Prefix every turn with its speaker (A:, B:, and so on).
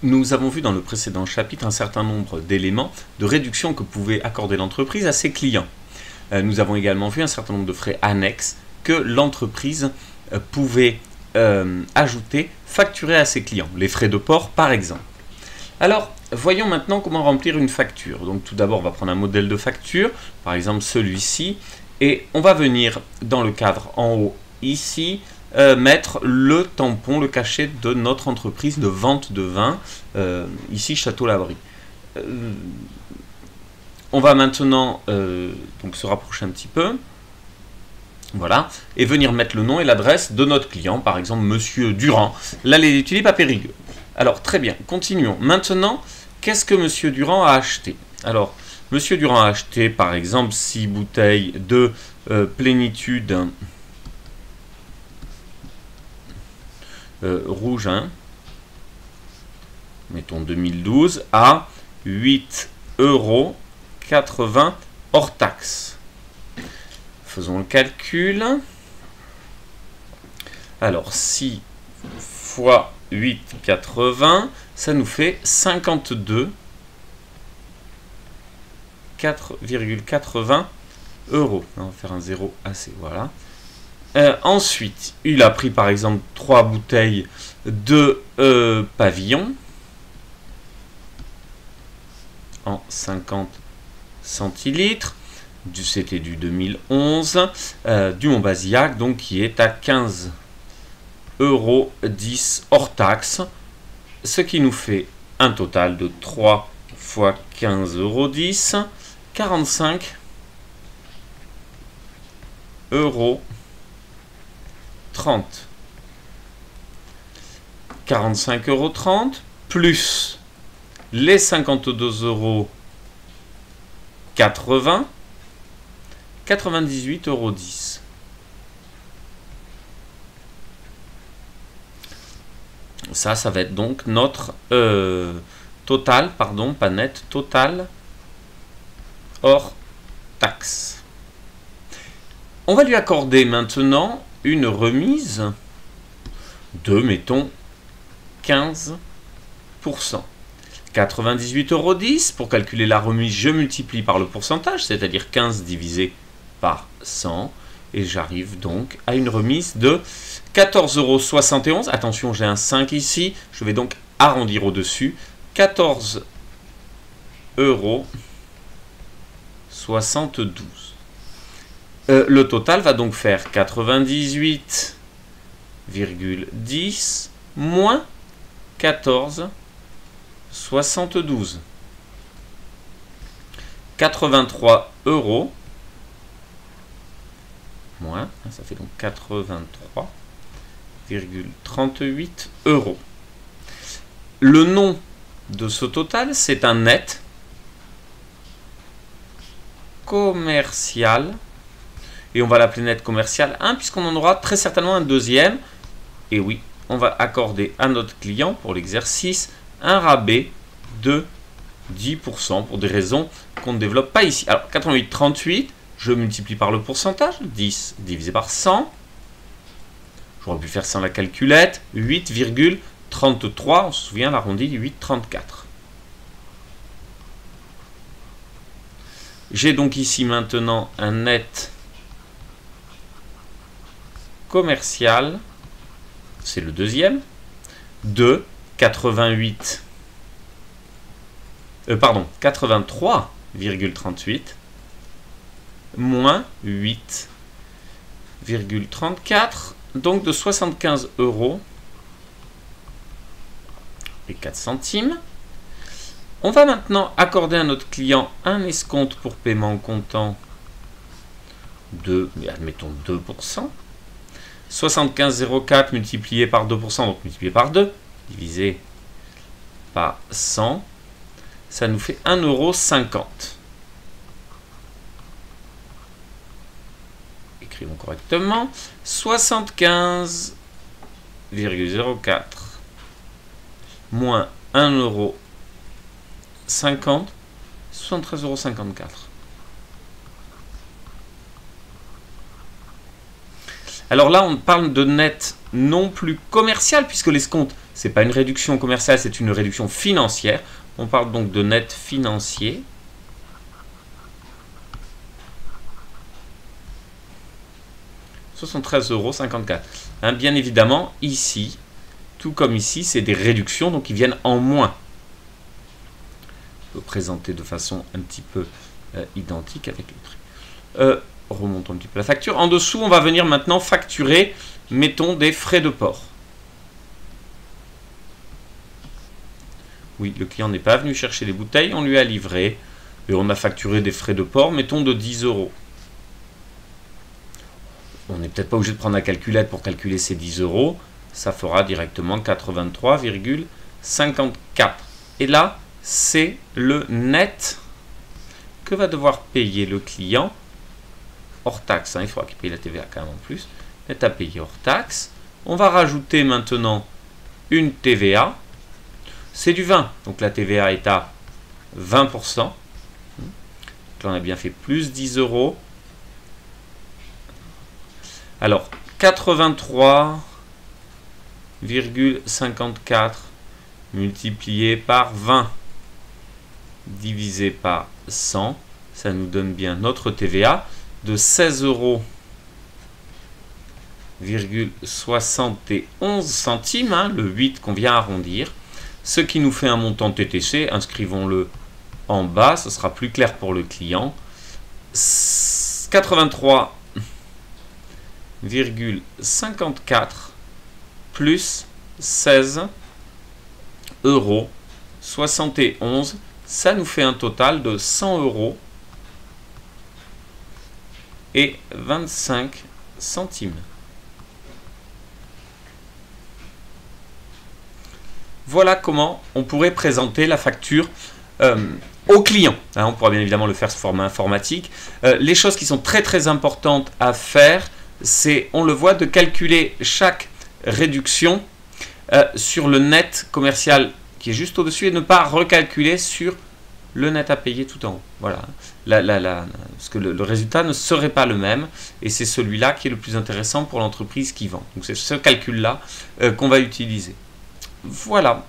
A: Nous avons vu dans le précédent chapitre un certain nombre d'éléments de réduction que pouvait accorder l'entreprise à ses clients. Nous avons également vu un certain nombre de frais annexes que l'entreprise pouvait ajouter, facturer à ses clients, les frais de port par exemple. Alors, voyons maintenant comment remplir une facture. Donc tout d'abord, on va prendre un modèle de facture, par exemple celui-ci, et on va venir dans le cadre en haut ici, mettre le tampon, le cachet de notre entreprise de vente de vin, ici Château Labrie. On va maintenant donc se rapprocher un petit peu, voilà, et venir mettre le nom et l'adresse de notre client, par exemple Monsieur Durand, l'allée des Tulipes à Périgueux. Alors très bien, continuons. Maintenant, qu'est-ce que Monsieur Durand a acheté? Alors, Monsieur Durand a acheté par exemple 6 bouteilles de plénitude rouge, hein, mettons 2012, à 8,80 € hors taxe. Faisons le calcul. Alors 6 fois 8,80, ça nous fait 52,80 €. On va faire un 0 assez, voilà. Ensuite, il a pris par exemple 3 bouteilles de pavillon en 50 centilitres. C'était du 2011, du Montbazillac, donc qui est à 15,10 € hors taxe, ce qui nous fait un total de 3 fois 15,10 €, 45,30 €. 45,30 € plus les 52,80 €, 98,10 €. Ça va être donc notre total, pardon, pas net, total hors taxe. On va lui accorder maintenant une remise de, mettons, 15%. 98,10 €. Pour calculer la remise, je multiplie par le pourcentage, c'est-à-dire 15 divisé par 100. Et j'arrive donc à une remise de 14,71 €. Attention, j'ai un 5 ici. Je vais donc arrondir au-dessus. 14,72 €. Le total va donc faire 98,10 moins 14,72 €. 83 € moins, ça fait donc 83,38 €. Le nom de ce total, c'est un net commercial. Et on va l'appeler net commercial 1, puisqu'on en aura très certainement un deuxième. Et oui, on va accorder à notre client, pour l'exercice, un rabais de 10%, pour des raisons qu'on ne développe pas ici. Alors, 88,38, je multiplie par le pourcentage, 10 divisé par 100. J'aurais pu faire sans la calculette, 8,33, on se souvient, l'arrondi, 8,34. J'ai donc ici maintenant un net commercial, c'est le deuxième, de 83,38 moins 8,34, donc de 75 € et 4 centimes. On va maintenant accorder à notre client un escompte pour paiement comptant de, admettons, 2%. 75,04 multiplié par 2%, donc multiplié par 2, divisé par 100, ça nous fait 1,50 €. Écrivons correctement. 75,04 moins 1,50 €, 73,54 €. Alors là, on parle de net non plus commercial, puisque l'escompte, ce n'est pas une réduction commerciale, c'est une réduction financière. On parle donc de net financier. « 73,54 €. Hein, bien évidemment, ici, tout comme ici, c'est des réductions, donc ils viennent en moins. On peut présenter de façon un petit peu identique avec le trait. Remontons un petit peu la facture. En dessous, on va venir maintenant facturer, mettons, des frais de port. Oui, le client n'est pas venu chercher les bouteilles, on lui a livré. Et on a facturé des frais de port, mettons, de 10 €. On n'est peut-être pas obligé de prendre la calculette pour calculer ces 10 €. Ça fera directement 83,54. Et là, c'est le net que va devoir payer le client hors taxe. Hein, il faudra qu'il paye la TVA quand même en plus. Net à payer hors taxe. On va rajouter maintenant une TVA. C'est du 20. Donc la TVA est à 20%. Donc là, on a bien fait plus 10 €. Alors, 83,54 multiplié par 20 divisé par 100, ça nous donne bien notre TVA de 16,71 €, hein, le 8 qu'on vient arrondir, ce qui nous fait un montant TTC, inscrivons-le en bas, ce sera plus clair pour le client, 83,54 plus 16,71 €, ça nous fait un total de 100 € et 25 centimes. Voilà comment on pourrait présenter la facture au client. Hein, on pourra bien évidemment le faire sous format informatique. Les choses qui sont très importantes à faire, c'est, on le voit, de calculer chaque réduction sur le net commercial qui est juste au-dessus et ne pas recalculer sur le net à payer tout en haut. Voilà. Parce que le résultat ne serait pas le même et c'est celui-là qui est le plus intéressant pour l'entreprise qui vend. Donc c'est ce calcul-là qu'on va utiliser. Voilà.